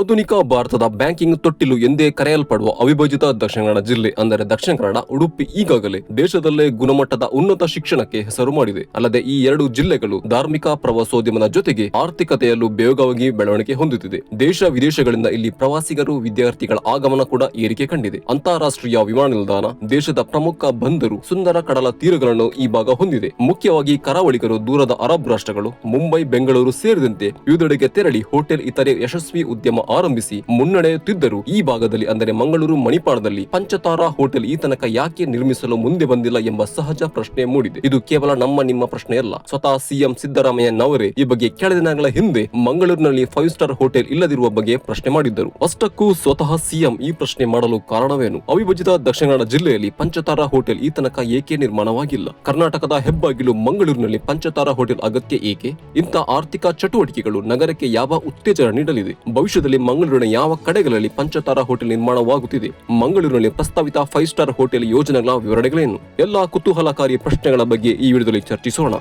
ಆಧುನಿಕ ಭಾರತದ ಬ್ಯಾಂಕಿಂಗ್ ತೊಟ್ಟಿಲು ಎಂದೇ ಕರೆಯಲ್ಪಡುವ ಅವಿಭಜಿತ ದಕ್ಷಿಣ ಕನ್ನಡ ಜಿಲ್ಲೆ ಅಂದರೆ ದಕ್ಷಿಣ ಕನ್ನಡ ಉಡುಪಿ ಈಗಾಗಲೇ ದೇಶದಲ್ಲೇ ಗುಣಮಟ್ಟದ ಉನ್ನತ ಶಿಕ್ಷಣಕ್ಕೆ ಹೆಸರು ಮಾಡಿದೆ. ಅಲ್ಲದೆ ಈ ಎರಡು ಜಿಲ್ಲೆಗಳು ಧಾರ್ಮಿಕ ಪ್ರವಾಸೋದ್ಯಮದ ಜೊತೆಗೆ ಆರ್ಥಿಕತೆಯಲ್ಲೂ ಬೇಗವಾಗಿ ಬೆಳವಣಿಗೆ ಹೊಂದುತ್ತಿದೆ. ದೇಶ ವಿದೇಶಗಳಿಂದ ಇಲ್ಲಿ ಪ್ರವಾಸಿಗರು ವಿದ್ಯಾರ್ಥಿಗಳ ಆಗಮನ ಕೂಡ ಏರಿಕೆ ಕಂಡಿದೆ. ಅಂತಾರಾಷ್ಟ್ರೀಯ ವಿಮಾನ ನಿಲ್ದಾಣ, ದೇಶದ ಪ್ರಮುಖ ಬಂದರು, ಸುಂದರ ಕಡಲ ತೀರಗಳನ್ನು ಈ ಭಾಗ ಹೊಂದಿದೆ. ಮುಖ್ಯವಾಗಿ ಕರಾವಳಿಗರು ದೂರದ ಅರಬ್ ರಾಷ್ಟ್ರಗಳು, ಮುಂಬೈ, ಬೆಂಗಳೂರು ಸೇರಿದಂತೆ ವಿವಿಧೆಡೆಗೆ ತೆರಳಿ ಹೋಟೆಲ್ ಇತರೆ ಯಶಸ್ವಿ ಉದ್ಯಮ ಆರಂಭಿಸಿ ಮುನ್ನಡೆಯುತ್ತಿದ್ದರು. ಈ ಭಾಗದಲ್ಲಿ ಅಂದರೆ ಮಂಗಳೂರು, ಮಣಿಪಾಲದಲ್ಲಿ ಪಂಚತಾರಾ ಹೋಟೆಲ್ ಈ ತನಕ ಯಾಕೆ ನಿರ್ಮಿಸಲು ಮುಂದೆ ಬಂದಿಲ್ಲ ಎಂಬ ಸಹಜ ಪ್ರಶ್ನೆ ಮೂಡಿದೆ. ಇದು ಕೇವಲ ನಮ್ಮ ಪ್ರಶ್ನೆಯಲ್ಲ. ಸ್ವತಃ ಸಿಎಂ ಸಿದ್ದರಾಮಯ್ಯನವರೇ ಈ ಬಗ್ಗೆ ಕೆಲ ದಿನಗಳ ಹಿಂದೆ ಮಂಗಳೂರಿನಲ್ಲಿ 5 ಸ್ಟಾರ್ ಹೋಟೆಲ್ ಇಲ್ಲದಿರುವ ಬಗ್ಗೆ ಪ್ರಶ್ನೆ ಮಾಡಿದ್ದರು. ಅಷ್ಟಕ್ಕೂ ಸ್ವತಃ ಸಿಎಂ ಈ ಪ್ರಶ್ನೆ ಮಾಡಲು ಕಾರಣವೇನು? ಅವಿಭಜಿತ ದಕ್ಷಿಣ ಕನ್ನಡ ಜಿಲ್ಲೆಯಲ್ಲಿ ಪಂಚತಾರಾ ಹೋಟೆಲ್ ಈ ತನಕ ಏಕೆ ನಿರ್ಮಾಣವಾಗಿಲ್ಲ? ಕರ್ನಾಟಕದ ಹೆಬ್ಬಾಗಿಲು ಮಂಗಳೂರಿನಲ್ಲಿ ಪಂಚತಾರಾ ಹೋಟೆಲ್ ಅಗತ್ಯ ಏಕೆ? ಇಂಥ ಆರ್ಥಿಕ ಚಟುವಟಿಕೆಗಳು ನಗರಕ್ಕೆ ಯಾವ ಉತ್ತೇಜನ ನೀಡಲಿದೆ? ಭವಿಷ್ಯದಲ್ಲಿ ಮಂಗಳೂರಿನ ಯಾವ ಕಡೆಗಳಲ್ಲಿ ಪಂಚತಾರಾ ಹೋಟೆಲ್ ನಿರ್ಮಾಣವಾಗುತ್ತಿದೆ? ಮಂಗಳೂರಿನಲ್ಲಿ ಪ್ರಸ್ತಾವಿತ 5 ಸ್ಟಾರ್ ಹೋಟೆಲ್ ಯೋಜನೆಗಳ ವಿವರಣೆಗಳೇನು? ಎಲ್ಲಾ ಕುತೂಹಲಕಾರಿ ಪ್ರಶ್ನೆಗಳ ಬಗ್ಗೆ ಈ ವಿಡಿಯೋದಲ್ಲಿ ಚರ್ಚಿಸೋಣ.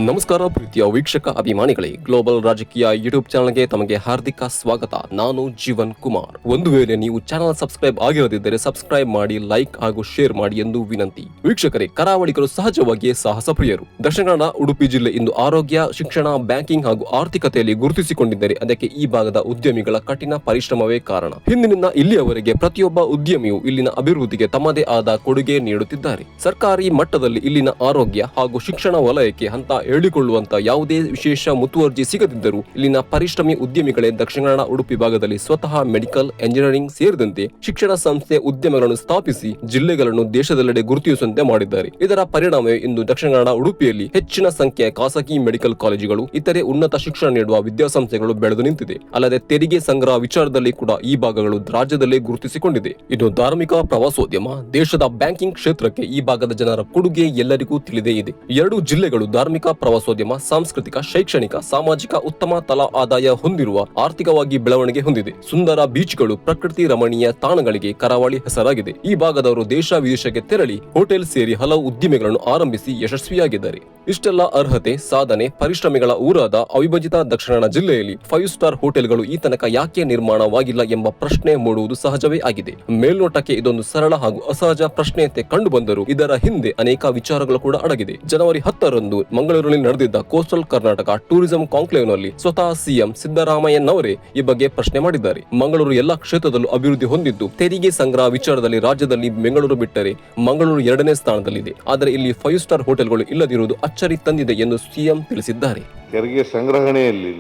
ನಮಸ್ಕಾರ ಪ್ರೀತಿಯ ವೀಕ್ಷಕ ಅಭಿಮಾನಿಗಳೇ, ಗ್ಲೋಬಲ್ ರಾಜಕೀಯ ಯೂಟ್ಯೂಬ್ ಚಾನಲ್ಗೆ ತಮಗೆ ಹಾರ್ದಿಕ ಸ್ವಾಗತ. ನಾನು ಜೀವನ್ ಕುಮಾರ್. ಒಂದು ವೇಳೆ ನೀವು ಚಾನಲ್ ಸಬ್ಸ್ಕ್ರೈಬ್ ಆಗಿರದಿದ್ದರೆ ಸಬ್ಸ್ಕ್ರೈಬ್ ಮಾಡಿ, ಲೈಕ್ ಹಾಗೂ ಶೇರ್ ಮಾಡಿ ಎಂದು ವಿನಂತಿ. ವೀಕ್ಷಕರೇ, ಕರಾವಳಿಗರು ಸಹಜವಾಗಿಯೇ ಸಾಹಸ ಪ್ರಿಯರು. ದಕ್ಷಿಣ ಕನ್ನಡ ಉಡುಪಿ ಜಿಲ್ಲೆ ಇಂದು ಆರೋಗ್ಯ, ಶಿಕ್ಷಣ, ಬ್ಯಾಂಕಿಂಗ್ ಹಾಗೂ ಆರ್ಥಿಕತೆಯಲ್ಲಿ ಗುರುತಿಸಿಕೊಂಡಿದ್ದರೆ ಅದಕ್ಕೆ ಈ ಭಾಗದ ಉದ್ಯಮಿಗಳ ಕಠಿಣ ಪರಿಶ್ರಮವೇ ಕಾರಣ. ಹಿಂದಿನಿಂದ ಇಲ್ಲಿಯವರೆಗೆ ಪ್ರತಿಯೊಬ್ಬ ಉದ್ಯಮಿಯು ಇಲ್ಲಿನ ಅಭಿವೃದ್ಧಿಗೆ ತಮ್ಮದೇ ಆದ ಕೊಡುಗೆ ನೀಡುತ್ತಿದ್ದಾರೆ. ಸರ್ಕಾರಿ ಮಟ್ಟದಲ್ಲಿ ಇಲ್ಲಿನ ಆರೋಗ್ಯ ಹಾಗೂ ಶಿಕ್ಷಣ ವಲಯಕ್ಕೆ ಅಂತ ಹೇಳಿಕೊಳ್ಳುವಂತ ಯಾವುದೇ ವಿಶೇಷ ಮುತುವರ್ಜಿ ಸಿಗದಿದ್ದರೂ ಇಲ್ಲಿನ ಪರಿಶ್ರಮಿ ಉದ್ಯಮಿಗಳೇ ದಕ್ಷಿಣ ಕನ್ನಡ ಉಡುಪಿ ಭಾಗದಲ್ಲಿ ಸ್ವತಃ ಮೆಡಿಕಲ್, ಎಂಜಿನಿಯರಿಂಗ್ ಸೇರಿದಂತೆ ಶಿಕ್ಷಣ ಸಂಸ್ಥೆ ಉದ್ಯಮಗಳನ್ನು ಸ್ಥಾಪಿಸಿ ಜಿಲ್ಲೆಗಳನ್ನು ದೇಶದೆಲ್ಲೆಡೆ ಗುರುತಿಸುವಂತೆ ಮಾಡಿದ್ದಾರೆ. ಇದರ ಪರಿಣಾಮವೇ ಇಂದು ದಕ್ಷಿಣ ಕನ್ನಡ ಉಡುಪಿಯಲ್ಲಿ ಹೆಚ್ಚಿನ ಸಂಖ್ಯೆಯ ಖಾಸಗಿ ಮೆಡಿಕಲ್ ಕಾಲೇಜುಗಳು, ಇತರೆ ಉನ್ನತ ಶಿಕ್ಷಣ ನೀಡುವ ವಿದ್ಯಾಸಂಸ್ಥೆಗಳು ಬೆಳೆದು ನಿಂತಿದೆ. ಅಲ್ಲದೆ ತೆರಿಗೆ ಸಂಗ್ರಹ ವಿಚಾರದಲ್ಲಿ ಕೂಡ ಈ ಭಾಗಗಳು ರಾಜ್ಯದಲ್ಲೇ ಗುರುತಿಸಿಕೊಂಡಿದೆ. ಇದು ಧಾರ್ಮಿಕ ಪ್ರವಾಸೋದ್ಯಮ, ದೇಶದ ಬ್ಯಾಂಕಿಂಗ್ ಕ್ಷೇತ್ರಕ್ಕೆ ಈ ಭಾಗದ ಜನರ ಕೊಡುಗೆ ಎಲ್ಲರಿಗೂ ತಿಳಿದೇ ಇದೆ. ಎರಡು ಜಿಲ್ಲೆಗಳು ಧಾರ್ಮಿಕ ಪ್ರವಾಸೋದ್ಯಮ, ಸಾಂಸ್ಕೃತಿಕ, ಶೈಕ್ಷಣಿಕ, ಸಾಮಾಜಿಕ ಉತ್ತಮ ತಲಾ ಆದಾಯ ಹೊಂದಿರುವ ಆರ್ಥಿಕವಾಗಿ ಬೆಳವಣಿಗೆ ಹೊಂದಿದೆ. ಸುಂದರ ಬೀಚ್ಗಳು, ಪ್ರಕೃತಿ ರಮಣೀಯ ತಾಣಗಳಿಗೆ ಕರಾವಳಿ ಹೆಸರಾಗಿದೆ. ಈ ಭಾಗದವರು ದೇಶ ವಿದೇಶಕ್ಕೆ ತೆರಳಿ ಹೋಟೆಲ್ ಸೇರಿ ಹಲವು ಉದ್ದಿಮೆಗಳನ್ನು ಆರಂಭಿಸಿ ಯಶಸ್ವಿಯಾಗಿದ್ದಾರೆ. ಇಷ್ಟೆಲ್ಲ ಅರ್ಹತೆ, ಸಾಧನೆ, ಪರಿಶ್ರಮಿಗಳ ಊರಾದ ಅವಿಭಜಿತ ದಕ್ಷಿಣ ಕನ್ನಡ ಜಿಲ್ಲೆಯಲ್ಲಿ 5 ಸ್ಟಾರ್ ಹೋಟೆಲ್ಗಳು ಈ ತನಕ ಯಾಕೆ ನಿರ್ಮಾಣವಾಗಿಲ್ಲ ಎಂಬ ಪ್ರಶ್ನೆ ಮೂಡುವುದು ಸಹಜವೇ ಆಗಿದೆ. ಮೇಲ್ನೋಟಕ್ಕೆ ಇದೊಂದು ಸರಳ ಹಾಗೂ ಅಸಹಜ ಪ್ರಶ್ನೆಯಂತೆ ಕಂಡು ಬಂದರೂ ಇದರ ಹಿಂದೆ ಅನೇಕ ವಿಚಾರಗಳು ಕೂಡ ಅಡಗಿದೆ. ಜನವರಿ 10ರಂದು ಮಂಗಳೂರಿನಲ್ಲಿ ನಡೆದಿದ್ದ ಕೋಸ್ಟಲ್ ಕರ್ನಾಟಕ ಟೂರಿಸಂ ಕಾಂಕ್ಲೇವ್ ನಲ್ಲಿ ಸ್ವತಃ ಸಿಎಂ ಸಿದ್ದರಾಮಯ್ಯನವರೇ ಈ ಬಗ್ಗೆ ಪ್ರಶ್ನೆ ಮಾಡಿದ್ದಾರೆ. ಮಂಗಳೂರು ಎಲ್ಲಾ ಕ್ಷೇತ್ರದಲ್ಲೂ ಅಭಿವೃದ್ಧಿ ಹೊಂದಿದ್ದು ತೆರಿಗೆ ಸಂಗ್ರಹ ವಿಚಾರದಲ್ಲಿ ರಾಜ್ಯದಲ್ಲಿ ಬೆಂಗಳೂರು ಬಿಟ್ಟರೆ ಮಂಗಳೂರು 2ನೇ ಸ್ಥಾನದಲ್ಲಿದೆ. ಆದರೆ ಇಲ್ಲಿ 5 ಸ್ಟಾರ್ ಹೋಟೆಲ್ಗಳು ಇಲ್ಲದಿರುವುದು ಅಚ್ಚರಿ ತಂದಿದೆ ಎಂದು ಸಿಎಂ ತಿಳಿಸಿದ್ದಾರೆ. ತೆರಿಗೆ ಸಂಗ್ರಹಣೆಯಲ್ಲಿ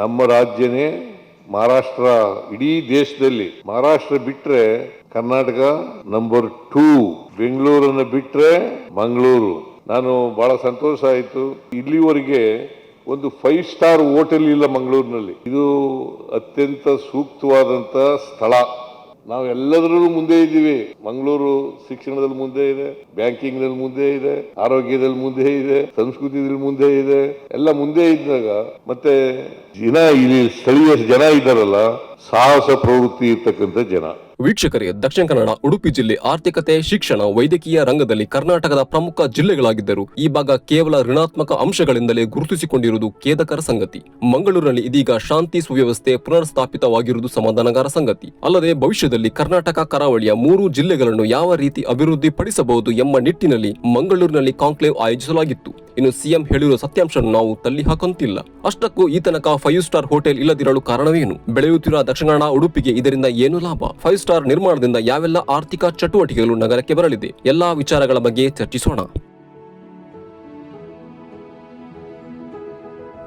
ನಮ್ಮ ರಾಜ್ಯನೇ ಮಹಾರಾಷ್ಟ್ರ, ಇಡೀ ದೇಶದಲ್ಲಿ ಮಹಾರಾಷ್ಟ್ರ ಬಿಟ್ರೆ ಕರ್ನಾಟಕ ನಂಬರ್ 2, ಬೆಂಗಳೂರನ್ನು ಬಿಟ್ರೆ ಮಂಗಳೂರು. ನಾನು ಬಹಳ ಸಂತೋಷ ಆಯಿತು. ಇಲ್ಲಿವರೆಗೆ ಒಂದು 5 ಸ್ಟಾರ್ ಹೋಟೆಲ್ ಇಲ್ಲ ಮಂಗಳೂರಿನಲ್ಲಿ. ಇದು ಅತ್ಯಂತ ಸೂಕ್ತವಾದಂತ ಸ್ಥಳ. ನಾವು ಎಲ್ಲದರಲ್ಲೂ ಮುಂದೆ ಇದ್ದೀವಿ. ಮಂಗಳೂರು ಶಿಕ್ಷಣದಲ್ಲಿ ಮುಂದೆ ಇದೆ, ಬ್ಯಾಂಕಿಂಗ್ ನಲ್ಲಿ ಮುಂದೆ ಇದೆ, ಆರೋಗ್ಯದಲ್ಲಿ ಮುಂದೆ ಇದೆ, ಸಂಸ್ಕೃತಿಯಲ್ಲಿ ಮುಂದೆ ಇದೆ. ಎಲ್ಲ ಮುಂದೆ ಇದ್ದಾಗ ಮತ್ತೆ ಇಲ್ಲಿ ಸ್ಥಳೀಯ ಜನ ಇದ್ದಾರಲ್ಲ, ಸಾಹಸ ಪ್ರವೃತ್ತಿ ಇರ್ತಕ್ಕಂಥ ಜನ. ವೀಕ್ಷಕರೇ, ದಕ್ಷಿಣ ಕನ್ನಡ ಉಡುಪಿ ಜಿಲ್ಲೆ ಆರ್ಥಿಕತೆ, ಶಿಕ್ಷಣ, ವೈದ್ಯಕೀಯ ರಂಗದಲ್ಲಿ ಕರ್ನಾಟಕದ ಪ್ರಮುಖ ಜಿಲ್ಲೆಗಳಾಗಿದ್ದರೂ ಈ ಭಾಗ ಕೇವಲ ಋಣಾತ್ಮಕ ಅಂಶಗಳಿಂದಲೇ ಗುರುತಿಸಿಕೊಂಡಿರುವುದು ಖೇದಕರ ಸಂಗತಿ. ಮಂಗಳೂರಿನಲ್ಲಿ ಇದೀಗ ಶಾಂತಿ ಸುವ್ಯವಸ್ಥೆ ಪುನರ್ ಸ್ಥಾಪಿತವಾಗಿರುವುದು ಸಮಾಧಾನಕರ ಸಂಗತಿ. ಅಲ್ಲದೆ ಭವಿಷ್ಯದಲ್ಲಿ ಕರ್ನಾಟಕ ಕರಾವಳಿಯ 3 ಜಿಲ್ಲೆಗಳನ್ನು ಯಾವ ರೀತಿ ಅಭಿವೃದ್ಧಿ ಪಡಿಸಬಹುದು ಎಂಬ ನಿಟ್ಟಿನಲ್ಲಿ ಮಂಗಳೂರಿನಲ್ಲಿ ಕಾಂಕ್ಲೇವ್ ಆಯೋಜಿಸಲಾಗಿತ್ತು. ಇನ್ನು ಸಿಎಂ ಹೇಳಿರುವ ಸತ್ಯಾಂಶ ನಾವು ತಳ್ಳಿ ಹಾಕುವಂತಿಲ್ಲ. ಅಷ್ಟಕ್ಕೂ ಈ ತನಕ 5 ಸ್ಟಾರ್ ಹೋಟೆಲ್ ಇಲ್ಲದಿರಲು ಕಾರಣವೇನು? ಬೆಳೆಯುತ್ತಿರುವ ದಕ್ಷಿಣ ಕನ್ನಡ ಉಡುಪಿಗೆ ಇದರಿಂದ ಏನು ಲಾಭ? 5 ಸ್ಟಾರ್ ನಿರ್ಮಾಣದಿಂದ ಯಾವೆಲ್ಲ ಆರ್ಥಿಕ ಚಟುವಟಿಕೆಗಳು ನಗರಕ್ಕೆ ಬರಲಿದೆ? ಎಲ್ಲಾ ವಿಚಾರಗಳ ಬಗ್ಗೆ ಚರ್ಚಿಸೋಣ.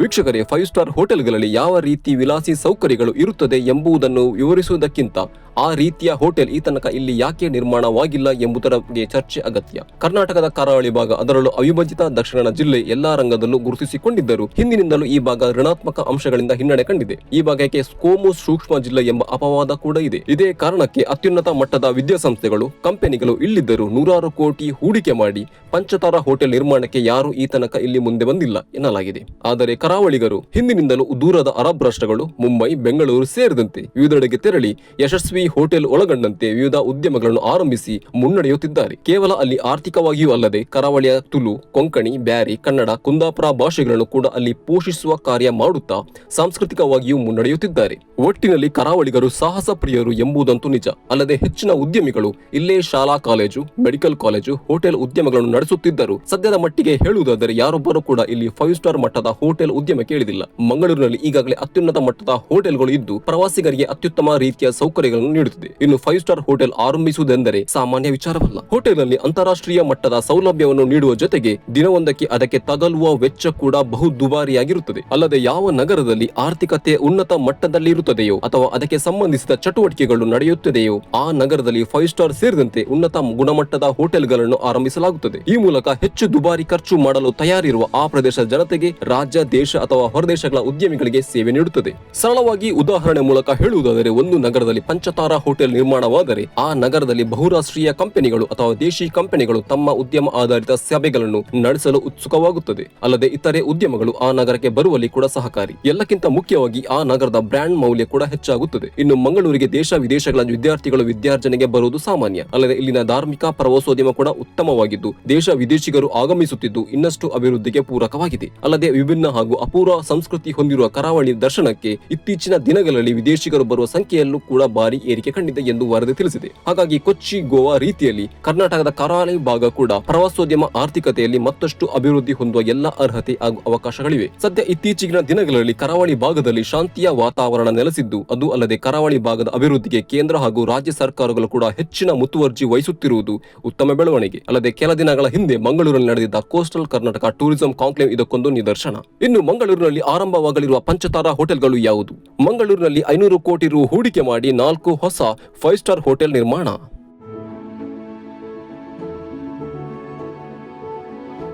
ವೀಕ್ಷಕರೇ, 5 ಸ್ಟಾರ್ ಹೋಟೆಲ್ಗಳಲ್ಲಿ ಯಾವ ರೀತಿ ವಿಲಾಸಿ ಸೌಕರ್ಯಗಳು ಇರುತ್ತದೆ ಎಂಬುದನ್ನು ವಿವರಿಸುವುದಕ್ಕಿಂತ ಆ ರೀತಿಯ ಹೋಟೆಲ್ ಈ ತನಕ ಇಲ್ಲಿ ಯಾಕೆ ನಿರ್ಮಾಣವಾಗಿಲ್ಲ ಎಂಬುದರ ಬಗ್ಗೆ ಚರ್ಚೆ ಅಗತ್ಯ. ಕರ್ನಾಟಕದ ಕರಾವಳಿ ಭಾಗ, ಅದರಲ್ಲೂ ಅವಿಭಜಿತ ದಕ್ಷಿಣ ಕನ್ನಡ ಜಿಲ್ಲೆ ಎಲ್ಲಾ ರಂಗದಲ್ಲೂ ಗುರುತಿಸಿಕೊಂಡಿದ್ದರೂ ಹಿಂದಿನಿಂದಲೂ ಈ ಭಾಗ ಋಣಾತ್ಮಕ ಅಂಶಗಳಿಂದ ಹಿನ್ನಡೆ ಕಂಡಿದೆ. ಈ ಭಾಗಕ್ಕೆ ಕೋಮು ಸೂಕ್ಷ್ಮ ಜಿಲ್ಲೆ ಎಂಬ ಅಪವಾದ ಕೂಡ ಇದೆ. ಇದೇ ಕಾರಣಕ್ಕೆ ಅತ್ಯುನ್ನತ ಮಟ್ಟದ ವಿದ್ಯಾಸಂಸ್ಥೆಗಳು, ಕಂಪನಿಗಳು ಇಲ್ಲಿದ್ದರೂ ನೂರಾರು ಕೋಟಿ ಹೂಡಿಕೆ ಮಾಡಿ ಪಂಚತಾರಾ ಹೋಟೆಲ್ ನಿರ್ಮಾಣಕ್ಕೆ ಯಾರು ಈ ತನಕ ಇಲ್ಲಿ ಮುಂದೆ ಬಂದಿಲ್ಲ ಎನ್ನಲಾಗಿದೆ. ಆದರೆ ಕರಾವಳಿಗರು ಹಿಂದಿನಿಂದಲೂ ದೂರದ ಅರಬ್ ರಾಷ್ಟ್ರಗಳು, ಮುಂಬೈ, ಬೆಂಗಳೂರು ಸೇರಿದಂತೆ ವಿವಿಧೆಡೆಗೆ ತೆರಳಿ ಯಶಸ್ವಿ ಡೈರಿ, ಹೋಟೆಲ್ ಒಳಗೊಂಡಂತೆ ವಿವಿಧ ಉದ್ಯಮಗಳನ್ನು ಆರಂಭಿಸಿ ಮುನ್ನಡೆಯುತ್ತಿದ್ದಾರೆ. ಕೇವಲ ಅಲ್ಲಿ ಆರ್ಥಿಕವಾಗಿಯೂ ಅಲ್ಲದೆ ಕರಾವಳಿಯ ತುಳು, ಕೊಂಕಣಿ, ಬ್ಯಾರಿ, ಕನ್ನಡ, ಕುಂದಾಪುರ ಭಾಷೆಗಳನ್ನು ಕೂಡ ಅಲ್ಲಿ ಪೋಷಿಸುವ ಕಾರ್ಯ ಮಾಡುತ್ತಾ ಸಾಂಸ್ಕೃತಿಕವಾಗಿಯೂ ಮುನ್ನಡೆಯುತ್ತಿದ್ದಾರೆ. ಒಟ್ಟಿನಲ್ಲಿ ಕರಾವಳಿಗರು ಸಾಹಸ ಪ್ರಿಯರು ಎಂಬುದಂತೂ ನಿಜ. ಅಲ್ಲದೆ ಹೆಚ್ಚಿನ ಉದ್ಯಮಿಗಳು ಇಲ್ಲೇ ಶಾಲಾ ಕಾಲೇಜು, ಮೆಡಿಕಲ್ ಕಾಲೇಜು, ಹೋಟೆಲ್ ಉದ್ಯಮಗಳನ್ನು ನಡೆಸುತ್ತಿದ್ದರು. ಸದ್ಯದ ಮಟ್ಟಿಗೆ ಹೇಳುವುದಾದರೆ ಯಾರೊಬ್ಬರು ಕೂಡ ಇಲ್ಲಿ 5 ಸ್ಟಾರ್ ಮಟ್ಟದ ಹೋಟೆಲ್ ಉದ್ಯಮ ಕೇಳಿದಿಲ್ಲ. ಮಂಗಳೂರಿನಲ್ಲಿ ಈಗಾಗಲೇ ಅತ್ಯುನ್ನತ ಮಟ್ಟದ ಹೋಟೆಲ್ಗಳು ಇದ್ದು ಪ್ರವಾಸಿಗರಿಗೆ ಅತ್ಯುತ್ತಮ ರೀತಿಯ ಸೌಕರ್ಯಗಳನ್ನು ನೀಡುತ್ತಿದೆ. ಇನ್ನು 5 ಸ್ಟಾರ್ ಹೋಟೆಲ್ ಆರಂಭಿಸುವುದೆಂದರೆ ಸಾಮಾನ್ಯ ವಿಚಾರವಲ್ಲ. ಹೋಟೆಲ್ನಲ್ಲಿ ಅಂತಾರಾಷ್ಟ್ರೀಯ ಮಟ್ಟದ ಸೌಲಭ್ಯವನ್ನು ನೀಡುವ ಜೊತೆಗೆ ದಿನವೊಂದಕ್ಕೆ ಅದಕ್ಕೆ ತಗಲುವ ವೆಚ್ಚ ಕೂಡ ಬಹು ದುಬಾರಿಯಾಗಿರುತ್ತದೆ. ಅಲ್ಲದೆ ಯಾವ ನಗರದಲ್ಲಿ ಆರ್ಥಿಕತೆ ಉನ್ನತ ಮಟ್ಟದಲ್ಲಿರುತ್ತದೆಯೋ ಅಥವಾ ಅದಕ್ಕೆ ಸಂಬಂಧಿಸಿದ ಚಟುವಟಿಕೆಗಳು ನಡೆಯುತ್ತದೆಯೋ ಆ ನಗರದಲ್ಲಿ 5 ಸ್ಟಾರ್ ಸೇರಿದಂತೆ ಉನ್ನತ ಗುಣಮಟ್ಟದ ಹೋಟೆಲ್ಗಳನ್ನು ಆರಂಭಿಸಲಾಗುತ್ತದೆ. ಈ ಮೂಲಕ ಹೆಚ್ಚು ದುಬಾರಿ ಖರ್ಚು ಮಾಡಲು ತಯಾರಿರುವ ಆ ಪ್ರದೇಶದ ಜನತೆಗೆ ರಾಜ್ಯ, ದೇಶ ಅಥವಾ ಹೊರದೇಶಗಳ ಉದ್ಯಮಿಗಳಿಗೆ ಸೇವೆ ನೀಡುತ್ತದೆ. ಸರಳವಾಗಿ ಉದಾಹರಣೆ ಮೂಲಕ ಹೇಳುವುದಾದರೆ ಒಂದು ನಗರದಲ್ಲಿ ಪಂಚತಾರಾ ಹೋಟೆಲ್ ನಿರ್ಮಾಣವಾದರೆ ಆ ನಗರದಲ್ಲಿ ಬಹುರಾಷ್ಟ್ರೀಯ ಕಂಪನಿಗಳು ಅಥವಾ ದೇಶಿ ಕಂಪನಿಗಳು ತಮ್ಮ ಉದ್ಯಮ ಆಧಾರಿತ ಸಭೆಗಳನ್ನು ನಡೆಸಲು ಉತ್ಸುಕವಾಗುತ್ತದೆ. ಅಲ್ಲದೆ ಇತರೆ ಉದ್ಯಮಗಳು ಆ ನಗರಕ್ಕೆ ಬರುವಲ್ಲಿ ಕೂಡ ಸಹಕಾರಿ. ಎಲ್ಲಕ್ಕಿಂತ ಮುಖ್ಯವಾಗಿ ಆ ನಗರದ ಬ್ರ್ಯಾಂಡ್ ಮೌಲ್ಯ ಕೂಡ ಹೆಚ್ಚಾಗುತ್ತದೆ. ಇನ್ನು ಮಂಗಳೂರಿಗೆ ದೇಶ ವಿದೇಶಗಳ ವಿದ್ಯಾರ್ಥಿಗಳು ವಿದ್ಯಾರ್ಜನೆಗೆ ಬರುವುದು ಸಾಮಾನ್ಯ. ಅಲ್ಲದೆ ಇಲ್ಲಿನ ಧಾರ್ಮಿಕ ಪ್ರವಾಸೋದ್ಯಮ ಕೂಡ ಉತ್ತಮವಾಗಿದ್ದು ದೇಶ ವಿದೇಶಿಗರು ಆಗಮಿಸುತ್ತಿದ್ದು ಇನ್ನಷ್ಟು ಅಭಿವೃದ್ಧಿಗೆ ಪೂರಕವಾಗಿದೆ. ಅಲ್ಲದೆ ವಿಭಿನ್ನ ಹಾಗೂ ಅಪೂರ್ವ ಸಂಸ್ಕೃತಿ ಹೊಂದಿರುವ ಕರಾವಳಿ ದರ್ಶನಕ್ಕೆ ಇತ್ತೀಚಿನ ದಿನಗಳಲ್ಲಿ ವಿದೇಶಿಗರು ಬರುವ ಸಂಖ್ಯೆಯಲ್ಲೂ ಕೂಡ ಭಾರಿ ಏರಿಕೆ ಕಂಡಿದೆ ಎಂದು ವರದಿ ತಿಳಿಸಿದೆ. ಹಾಗಾಗಿ ಕೊಚ್ಚಿ, ಗೋವಾ ರೀತಿಯಲ್ಲಿ ಕರ್ನಾಟಕದ ಕರಾವಳಿ ಭಾಗ ಕೂಡ ಪ್ರವಾಸೋದ್ಯಮ ಆರ್ಥಿಕತೆಯಲ್ಲಿ ಮತ್ತಷ್ಟು ಅಭಿವೃದ್ಧಿ ಹೊಂದುವ ಎಲ್ಲ ಅರ್ಹತೆ ಹಾಗೂ ಅವಕಾಶಗಳಿವೆ. ಸದ್ಯ ಇತ್ತೀಚಿನ ದಿನಗಳಲ್ಲಿ ಕರಾವಳಿ ಭಾಗದಲ್ಲಿ ಶಾಂತಿಯ ವಾತಾವರಣ ನೆಲೆಸಿದ್ದು ಅದು ಅಲ್ಲದೆ ಕರಾವಳಿ ಭಾಗದ ಅಭಿವೃದ್ಧಿಗೆ ಕೇಂದ್ರ ಹಾಗೂ ರಾಜ್ಯ ಸರ್ಕಾರಗಳು ಕೂಡ ಹೆಚ್ಚಿನ ಮುತುವರ್ಜಿ ವಹಿಸುತ್ತಿರುವುದು ಉತ್ತಮ ಬೆಳವಣಿಗೆ. ಅಲ್ಲದೆ ಕೆಲ ದಿನಗಳ ಹಿಂದೆ ಮಂಗಳೂರಿನಲ್ಲಿ ನಡೆದಿದ್ದ ಕೋಸ್ಟಲ್ ಕರ್ನಾಟಕ ಟೂರಿಸಂ ಕಾಂಕ್ಲೇವ್ ಇದಕ್ಕೊಂದು ನಿದರ್ಶನ. ಇನ್ನು ಮಂಗಳೂರಿನಲ್ಲಿ ಆರಂಭವಾಗಲಿರುವ ಪಂಚತಾರಾ ಹೋಟೆಲ್ಗಳು ಯಾವುದು? ಮಂಗಳೂರಿನಲ್ಲಿ 500 ಕೋಟಿ ರು ಹೂಡಿಕೆ ಮಾಡಿ 4 ಹೊಸ 5 ಸ್ಟಾರ್ ಹೋಟೆಲ್ ನಿರ್ಮಾಣ.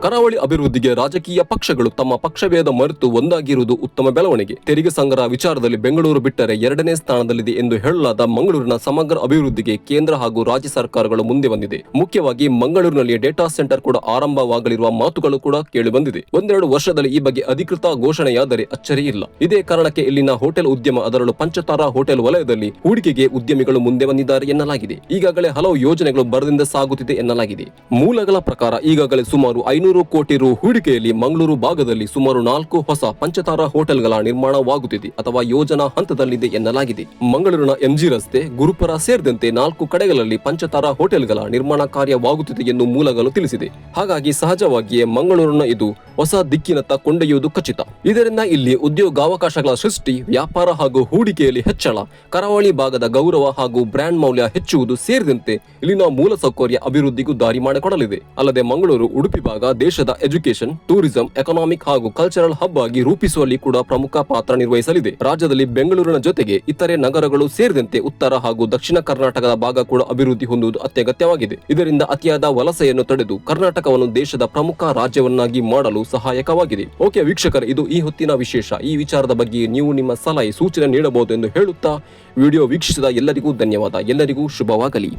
ಕರಾವಳಿ ಅಭಿವೃದ್ಧಿಗೆ ರಾಜಕೀಯ ಪಕ್ಷಗಳು ತಮ್ಮ ಪಕ್ಷಭೇದ ಮರೆತು ಒಂದಾಗಿರುವುದು ಉತ್ತಮ ಬೆಳವಣಿಗೆ. ತೆರಿಗೆ ಸಂಗ್ರಹ ವಿಚಾರದಲ್ಲಿ ಬೆಂಗಳೂರು ಬಿಟ್ಟರೆ 2ನೇ ಸ್ಥಾನದಲ್ಲಿದೆ ಎಂದು ಹೇಳಲಾದ ಮಂಗಳೂರಿನ ಸಮಗ್ರ ಅಭಿವೃದ್ಧಿಗೆ ಕೇಂದ್ರ ಹಾಗೂ ರಾಜ್ಯ ಸರ್ಕಾರಗಳು ಮುಂದೆ ಬಂದಿದೆ. ಮುಖ್ಯವಾಗಿ ಮಂಗಳೂರಿನಲ್ಲಿ ಡೇಟಾ ಸೆಂಟರ್ ಕೂಡ ಆರಂಭವಾಗಲಿರುವ ಮಾತುಗಳು ಕೂಡ ಕೇಳಿ ಬಂದಿದೆ. 1-2 ವರ್ಷದಲ್ಲಿ ಈ ಬಗ್ಗೆ ಅಧಿಕೃತ ಘೋಷಣೆಯಾದರೆ ಅಚ್ಚರಿ ಇಲ್ಲ. ಇದೇ ಕಾರಣಕ್ಕೆ ಇಲ್ಲಿನ ಹೋಟೆಲ್ ಉದ್ಯಮ ಅದರಲ್ಲೂ ಪಂಚತಾರಾ ಹೋಟೆಲ್ ವಲಯದಲ್ಲಿ ಹೂಡಿಕೆಗೆ ಉದ್ಯಮಿಗಳು ಮುಂದೆ ಬಂದಿದ್ದಾರೆ ಎನ್ನಲಾಗಿದೆ. ಈಗಾಗಲೇ ಹಲವು ಯೋಜನೆಗಳು ಭರದಿಂದ ಸಾಗುತ್ತಿದೆ ಎನ್ನಲಾಗಿದೆ. ಮೂಲಗಳ ಪ್ರಕಾರ ಈಗಾಗಲೇ ಸುಮಾರು 500 ಕೋಟಿ ರು ಹೂಡಿಕೆಯಲ್ಲಿ ಮಂಗಳೂರು ಭಾಗದಲ್ಲಿ ಸುಮಾರು 4 ಹೊಸ ಪಂಚತಾರಾ ಹೋಟೆಲ್ಗಳ ನಿರ್ಮಾಣವಾಗುತ್ತಿದೆ ಅಥವಾ ಯೋಜನಾ ಹಂತದಲ್ಲಿದೆ ಎನ್ನಲಾಗಿದೆ. ಮಂಗಳೂರಿನ MG ರಸ್ತೆ, ಗುರುಪುರ ಸೇರಿದಂತೆ 4 ಕಡೆಗಳಲ್ಲಿ ಪಂಚತಾರಾ ಹೋಟೆಲ್ಗಳ ನಿರ್ಮಾಣ ಕಾರ್ಯವಾಗುತ್ತಿದೆ ಎಂದು ಮೂಲಗಳು ತಿಳಿಸಿದೆ. ಹಾಗಾಗಿ ಸಹಜವಾಗಿಯೇ ಮಂಗಳೂರಿನ ಇದು ಹೊಸ ದಿಕ್ಕಿನತ್ತ ಕೊಂಡೊಯ್ಯುವುದು ಖಚಿತ. ಇದರಿಂದ ಇಲ್ಲಿ ಉದ್ಯೋಗಾವಕಾಶಗಳ ಸೃಷ್ಟಿ, ವ್ಯಾಪಾರ ಹಾಗೂ ಹೂಡಿಕೆಯಲ್ಲಿ ಹೆಚ್ಚಳ, ಕರಾವಳಿ ಭಾಗದ ಗೌರವ ಹಾಗೂ ಬ್ರ್ಯಾಂಡ್ ಮೌಲ್ಯ ಹೆಚ್ಚುವುದು ಸೇರಿದಂತೆ ಇಲ್ಲಿನ ಮೂಲಸೌಕರ್ಯ ಅಭಿವೃದ್ಧಿಗೂ ದಾರಿ ಮಾಡಿಕೊಡಲಿದೆ. ಅಲ್ಲದೆ ಮಂಗಳೂರು, ಉಡುಪಿ ಭಾಗ ದೇಶದ ಎಜುಕೇಷನ್, ಟೂರಿಸಂ, ಎಕನಾಮಿಕ್ ಹಾಗೂ ಕಲ್ಚರಲ್ ಹಬ್ ಆಗಿ ರೂಪಿಸುವಲ್ಲಿ ಕೂಡ ಪ್ರಮುಖ ಪಾತ್ರ ನಿರ್ವಹಿಸಲಿದೆ. ರಾಜ್ಯದಲ್ಲಿ ಬೆಂಗಳೂರಿನ ಜೊತೆಗೆ ಇತರೆ ನಗರಗಳು ಸೇರಿದಂತೆ ಉತ್ತರ ಹಾಗೂ ದಕ್ಷಿಣ ಕರ್ನಾಟಕದ ಭಾಗ ಕೂಡ ಅಭಿವೃದ್ಧಿ ಹೊಂದುವುದು ಅತ್ಯಗತ್ಯವಾಗಿದೆ. ಇದರಿಂದ ಅತಿಯಾದ ವಲಸೆಯನ್ನು ತಡೆದು ಕರ್ನಾಟಕವನ್ನು ದೇಶದ ಪ್ರಮುಖ ರಾಜ್ಯವನ್ನಾಗಿ ಮಾಡಲು ಸಹಾಯಕವಾಗಿದೆ. ಓಕೆ ವೀಕ್ಷಕರೇ, ಇದು ಈ ಹೊತ್ತಿನ ವಿಶೇಷ. ಈ ವಿಚಾರದ ಬಗ್ಗೆ ನೀವು ನಿಮ್ಮ ಸಲಹೆ ಸೂಚನೆ ನೀಡಬಹುದು ಎಂದು ಹೇಳುತ್ತಾ ವಿಡಿಯೋ ವೀಕ್ಷಿಸಿದ ಎಲ್ಲರಿಗೂ ಧನ್ಯವಾದ. ಎಲ್ಲರಿಗೂ ಶುಭವಾಗಲಿ.